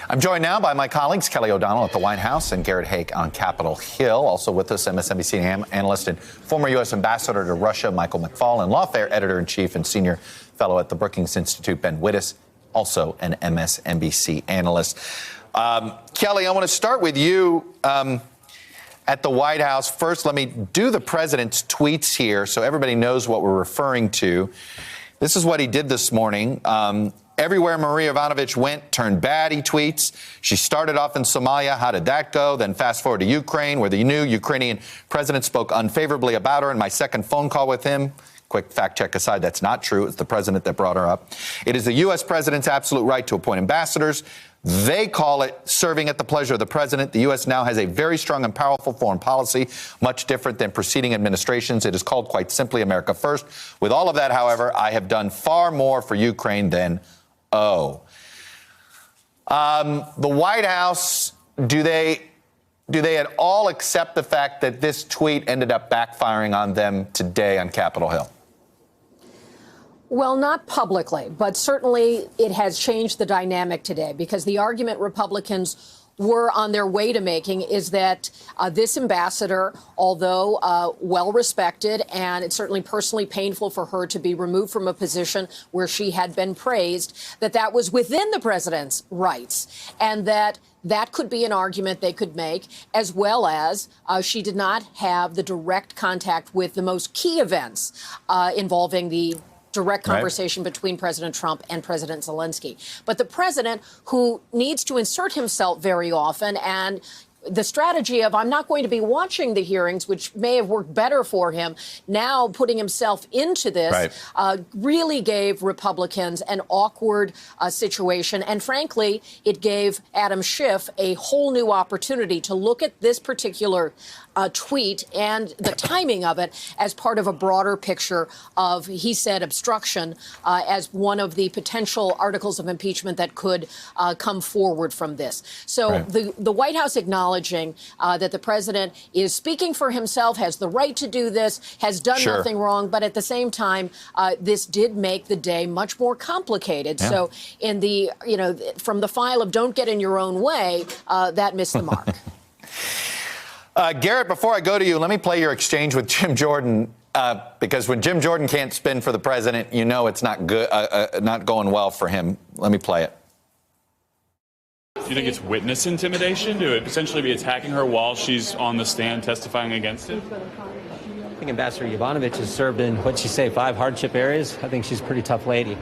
I'm joined now by my colleagues, Kelly O'Donnell at the White House and Garrett Haake on Capitol Hill. Also with us, MSNBC analyst and former U.S. ambassador to Russia, Michael McFaul, and Lawfare editor-in-chief and senior fellow at the Brookings Institute, Ben Wittes, also an MSNBC analyst. Kelly, I want to start with you at the White House. First, let me do the president's tweets here so everybody knows what we're referring to. This is what he did this morning. Everywhere Marie Yovanovitch went turned bad, he tweets. She started off in Somalia. How did that go? Then fast forward to Ukraine, where the new Ukrainian president spoke unfavorably about her in my second phone call with him. Quick fact check aside, that's not true. It's the president that brought her up. It is the U.S. president's absolute right to appoint ambassadors. They call it serving at the pleasure of the president. The U.S. now has a very strong and powerful foreign policy, much different than preceding administrations. It is called quite simply America First. With all of that, however, I have done far more for Ukraine than the White House, do they at all accept the fact that this tweet ended up backfiring on them today on Capitol Hill? Well, not publicly, but certainly it has changed the dynamic today, because the argument Republicans were on their way to making is that this ambassador, although well-respected, and it's certainly personally painful for her to be removed from a position where she had been praised, that was within the president's rights, and that could be an argument they could make, as well as she did not have the direct contact with the most key events involving the direct conversation between President Trump and President Zelensky. But the president, who needs to insert himself very often, and the strategy of I'm not going to be watching the hearings, which may have worked better for him, now putting himself into this, really gave Republicans an awkward situation. And frankly, it gave Adam Schiff a whole new opportunity to look at this particular tweet and the timing of it as part of a broader picture of, he said, obstruction as one of the potential articles of impeachment that could come forward from this. So the White House acknowledging that the president is speaking for himself, has the right to do this, has done nothing wrong, but at the same time, this did make the day much more complicated. So in the, from the file of don't get in your own way, that missed the mark. Garrett, before I go to you, let me play your exchange with Jim Jordan, because when Jim Jordan can't spin for the president, you know it's not good, not going well for him. Let me play it. Do you think it's witness intimidation to essentially be attacking her while she's on the stand testifying against it? I think Ambassador Yovanovitch has served in, what'd she say, 5 hardship areas. I think she's a pretty tough lady.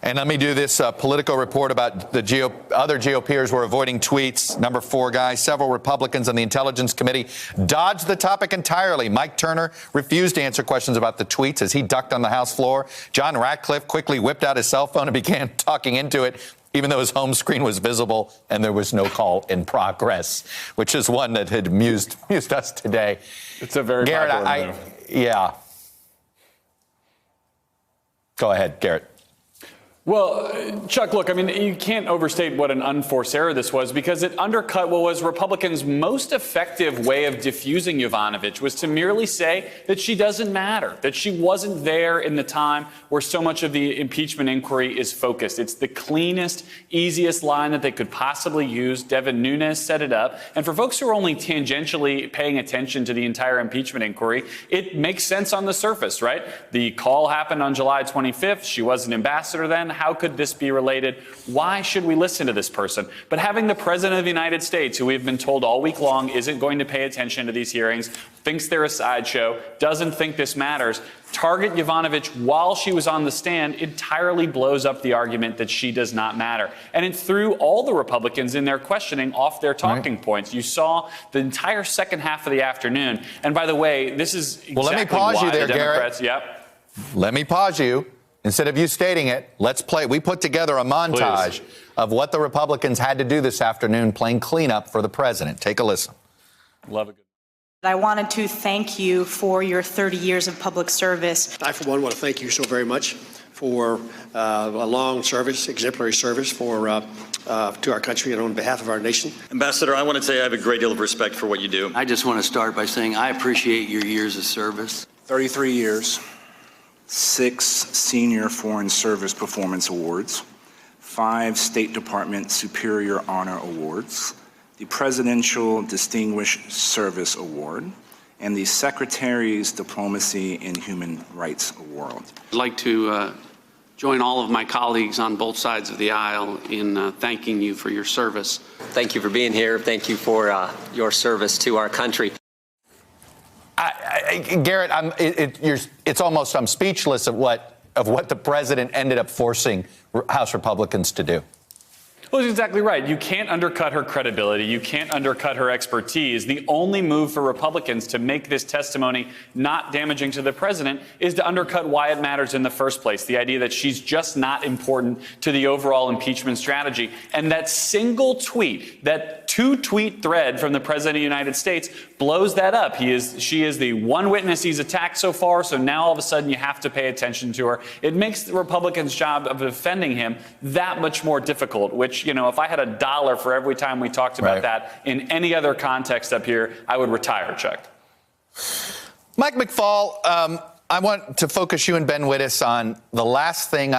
And let me do this political report about the other GOPers were avoiding tweets. Number 4, guys, several Republicans on the Intelligence Committee dodged the topic entirely. Mike Turner refused to answer questions about the tweets as he ducked on the House floor. John Ratcliffe quickly whipped out his cell phone and began talking into it, even though his home screen was visible and there was no call in progress, which is one that had amused us today. It's a very popular move. Yeah. Go ahead, Garrett. Well, Chuck, look, I mean, you can't overstate what an unforced error this was, because it undercut what was Republicans' most effective way of diffusing Yovanovitch, was to merely say that she doesn't matter, that she wasn't there in the time where so much of the impeachment inquiry is focused. It's the cleanest, easiest line that they could possibly use. Devin Nunes set it up. And for folks who are only tangentially paying attention to the entire impeachment inquiry, it makes sense on the surface, right? The call happened on July 25th. She was an ambassador then. How could this be related? Why should we listen to this person? But having the president of the United States, who we've been told all week long isn't going to pay attention to these hearings, thinks they're a sideshow, doesn't think this matters, target Yovanovitch while she was on the stand entirely blows up the argument that she does not matter. And it threw all the Republicans in their questioning off their talking points. You saw the entire second half of the afternoon. And by the way, this is exactly let me pause you there, the Democrats, Garrett. Let me pause you. Instead of you stating it, let's play. We put together a montage of what the Republicans had to do this afternoon playing cleanup for the president. Take a listen. Love it. I wanted to thank you for your 30 years of public service. I, for one, want to thank you so very much for a long service, exemplary service to our country and on behalf of our nation. Ambassador, I want to say I have a great deal of respect for what you do. I just want to start by saying I appreciate your years of service. 33 years, 6 Senior Foreign Service Performance Awards, 5 State Department Superior Honor Awards, the Presidential Distinguished Service Award, and the Secretary's Diplomacy in Human Rights Award. I'd like to join all of my colleagues on both sides of the aisle in thanking you for your service. Thank you for being here. Thank you for your service to our country. Garrett, it's almost I'm speechless of what the president ended up forcing House Republicans to do. Well, that's exactly right. You can't undercut her credibility. You can't undercut her expertise. The only move for Republicans to make this testimony not damaging to the president is to undercut why it matters in the first place. The idea that she's just not important to the overall impeachment strategy. And that single tweet, that 2-tweet thread from the president of the United States blows that up. She is the one witness he's attacked so far. So now all of a sudden you have to pay attention to her. It makes the Republicans' job of defending him that much more difficult, which, you know, if I had $1 for every time we talked about that in any other context up here, I would retire, Chuck. Mike McFaul, I want to focus you and Ben Wittes on the last thing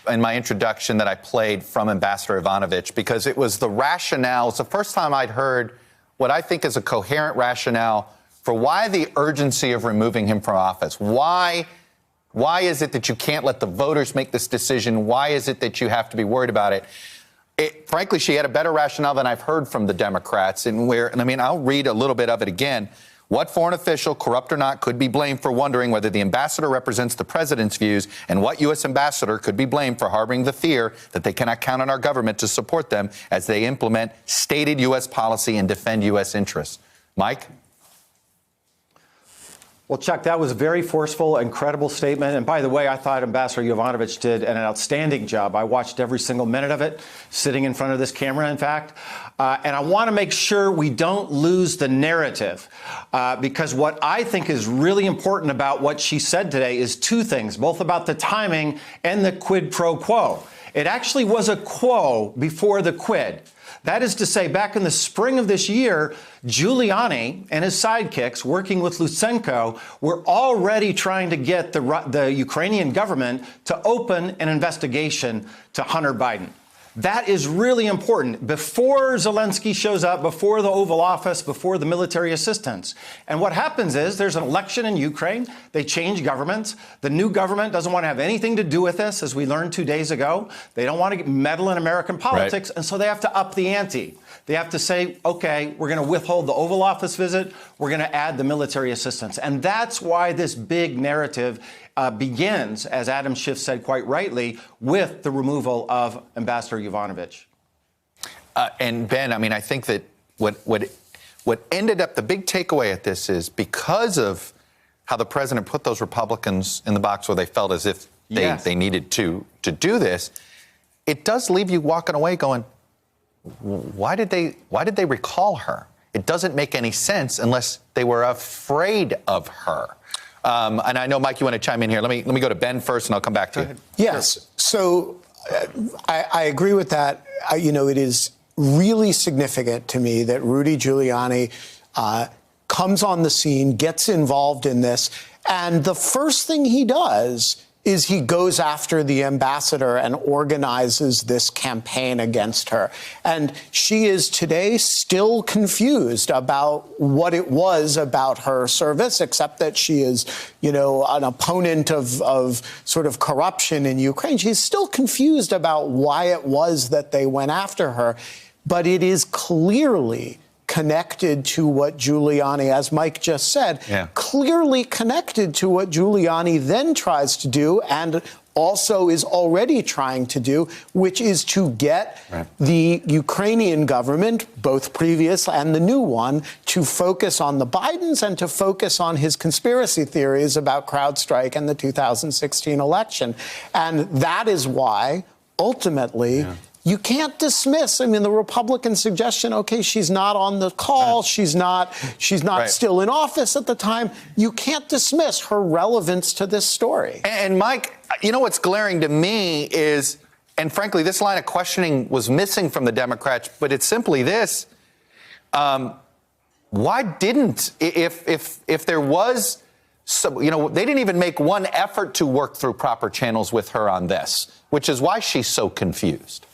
in my introduction that I played from Ambassador Yovanovitch, because it was the rationale. It's the first time I'd heard what I think is a coherent rationale for why the urgency of removing him from office. Why is it that you can't let the voters make this decision? Why is it that you have to be worried about it? Frankly, she had a better rationale than I've heard from the Democrats. And I'll read a little bit of it again. What foreign official, corrupt or not, could be blamed for wondering whether the ambassador represents the president's views, and what U.S. ambassador could be blamed for harboring the fear that they cannot count on our government to support them as they implement stated U.S. policy and defend U.S. interests? Mike? Well, Chuck, that was a very forceful and credible statement. And by the way, I thought Ambassador Yovanovitch did an outstanding job. I watched every single minute of it, sitting in front of this camera, in fact. And I want to make sure we don't lose the narrative, because what I think is really important about what she said today is two things, both about the timing and the quid pro quo. It actually was a quo before the quid. That is to say, back in the spring of this year, Giuliani and his sidekicks, working with Lutsenko, were already trying to get the Ukrainian government to open an investigation to Hunter Biden. That is really important before Zelensky shows up, before the Oval Office, before the military assistance. And what happens is there's an election in Ukraine. They change governments. The new government doesn't want to have anything to do with this, as we learned 2 days ago. They don't want to meddle in American politics. Right. And so they have to up the ante. They have to say, OK, we're going to withhold the Oval Office visit. We're going to add the military assistance. And that's why this big narrative begins, as Adam Schiff said quite rightly, with the removal of Ambassador Yovanovitch. And Ben, I think that what ended up the big takeaway at this is because of how the president put those Republicans in the box where they felt as if they needed to do this, it does leave you walking away going, why did they recall her? It doesn't make any sense unless they were afraid of her. And I know, Mike, you want to chime in here. Let me go to Ben first, and I'll come back to you. Yes. So I agree with that. It is really significant to me that Rudy Giuliani comes on the scene, gets involved in this, and the first thing he does is he goes after the ambassador and organizes this campaign against her. And she is today still confused about what it was about her service, except that she is, an opponent of sort of corruption in Ukraine. She's still confused about why it was that they went after her. But it is clearly connected to what Giuliani, as Mike just said, clearly connected to what Giuliani then tries to do and also is already trying to do, which is to get the Ukrainian government, both previous and the new one, to focus on the Bidens and to focus on his conspiracy theories about CrowdStrike and the 2016 election. And that is why, ultimately, you can't dismiss. The Republican suggestion, OK, she's not on the call. She's not still in office at the time. You can't dismiss her relevance to this story. And Mike, what's glaring to me is, and frankly, this line of questioning was missing from the Democrats, but it's simply this. Why didn't, if there was, they didn't even make one effort to work through proper channels with her on this, which is why she's so confused.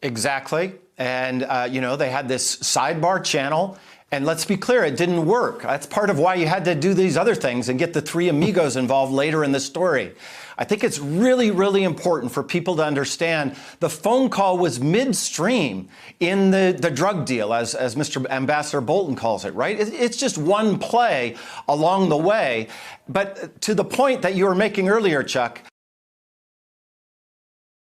Exactly. And, they had this sidebar channel. And let's be clear, it didn't work. That's part of why you had to do these other things and get the three amigos involved later in the story. I think it's really, really important for people to understand the phone call was midstream in the drug deal, as Mr. Ambassador Bolton calls it, right? It's just one play along the way. But to the point that you were making earlier, Chuck,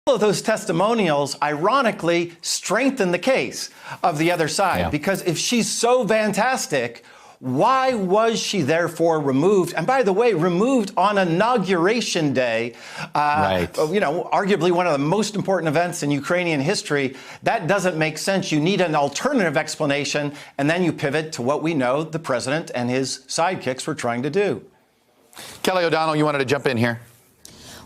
all of those testimonials, ironically, strengthen the case of the other side. Because if she's so fantastic, why was she therefore removed? And by the way, removed on Inauguration Day, arguably one of the most important events in Ukrainian history. That doesn't make sense. You need an alternative explanation, and then you pivot to what we know the president and his sidekicks were trying to do. Kelly O'Donnell, you wanted to jump in here.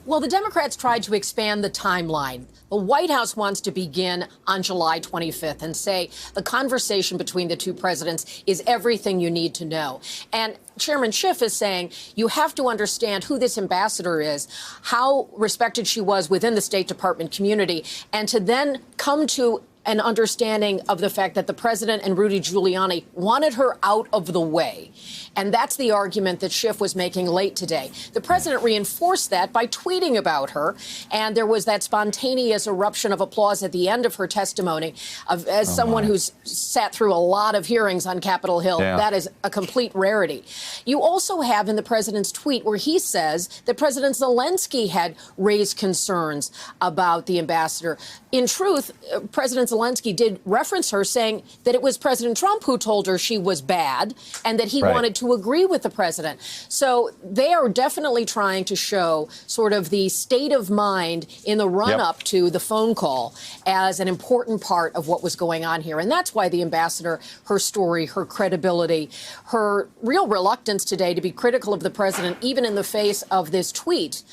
Well, the Democrats tried to expand the timeline. The White House wants to begin on July 25th and say the conversation between the two presidents is everything you need to know. And Chairman Schiff is saying you have to understand who this ambassador is, how respected she was within the State Department community, and to then come to an understanding of the fact that the president and Rudy Giuliani wanted her out of the way. And that's the argument that Schiff was making late today. The president reinforced that by tweeting about her. And there was that spontaneous eruption of applause at the end of her testimony. As someone who's sat through a lot of hearings on Capitol Hill, that is a complete rarity. You also have in the president's tweet where he says that President Zelensky had raised concerns about the ambassador. In truth, President Zelensky did reference her, saying that it was President Trump who told her she was bad and that he wanted to agree with the president. So they are definitely trying to show sort of the state of mind in the run-up to the phone call as an important part of what was going on here. And that's why the ambassador, her story, her credibility, her real reluctance today to be critical of the president, even in the face of this tweet,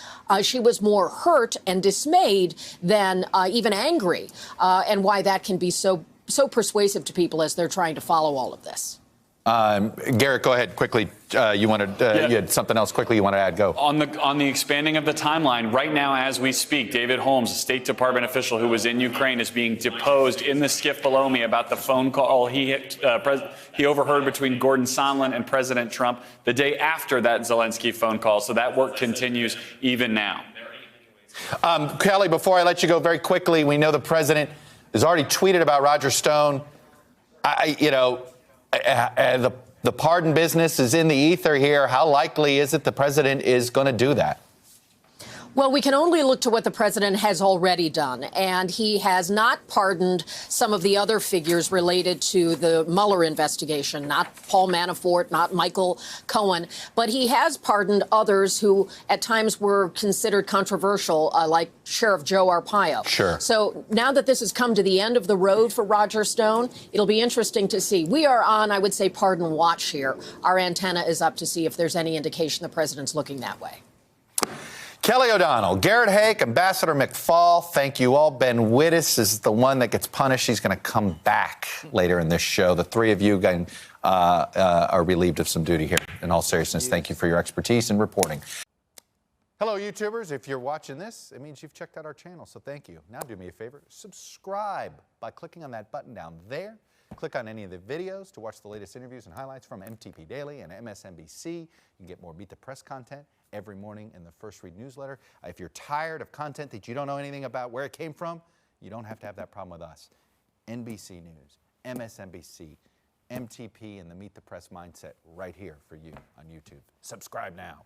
she was more hurt and dismayed than even angry, and why that can be so persuasive to people as they're trying to follow all of this. Garrett, go ahead quickly. You had something else quickly you want to add. Go. On the expanding of the timeline, right now as we speak, David Holmes, a State Department official who was in Ukraine, is being deposed in the skiff below me about the phone call he overheard between Gordon Sondland and President Trump the day after that Zelensky phone call. So that work continues even now. Kelly, before I let you go very quickly, we know the president has already tweeted about Roger Stone. The pardon business is in the ether here. How likely is it the president is going to do that? Well, we can only look to what the president has already done, and he has not pardoned some of the other figures related to the Mueller investigation, not Paul Manafort, not Michael Cohen, but he has pardoned others who at times were considered controversial, like Sheriff Joe Arpaio. Sure. So now that this has come to the end of the road for Roger Stone, it'll be interesting to see. We are on, I would say, pardon watch here. Our antenna is up to see if there's any indication the president's looking that way. Kelly O'Donnell, Garrett Haake, Ambassador McFaul, thank you all. Ben Wittes is the one that gets punished. He's going to come back later in this show. The three of you are relieved of some duty here. In all seriousness, thank you for your expertise in reporting. Hello, YouTubers. If you're watching this, it means you've checked out our channel, so thank you. Now do me a favor, subscribe by clicking on that button down there. Click on any of the videos to watch the latest interviews and highlights from MTP Daily and MSNBC. You can get more Beat the Press content every morning in the First Read newsletter. If you're tired of content that you don't know anything about where it came from, you don't have to have that problem with us. NBC News, MSNBC, MTP, and the Meet the Press mindset right here for you on YouTube. Subscribe now.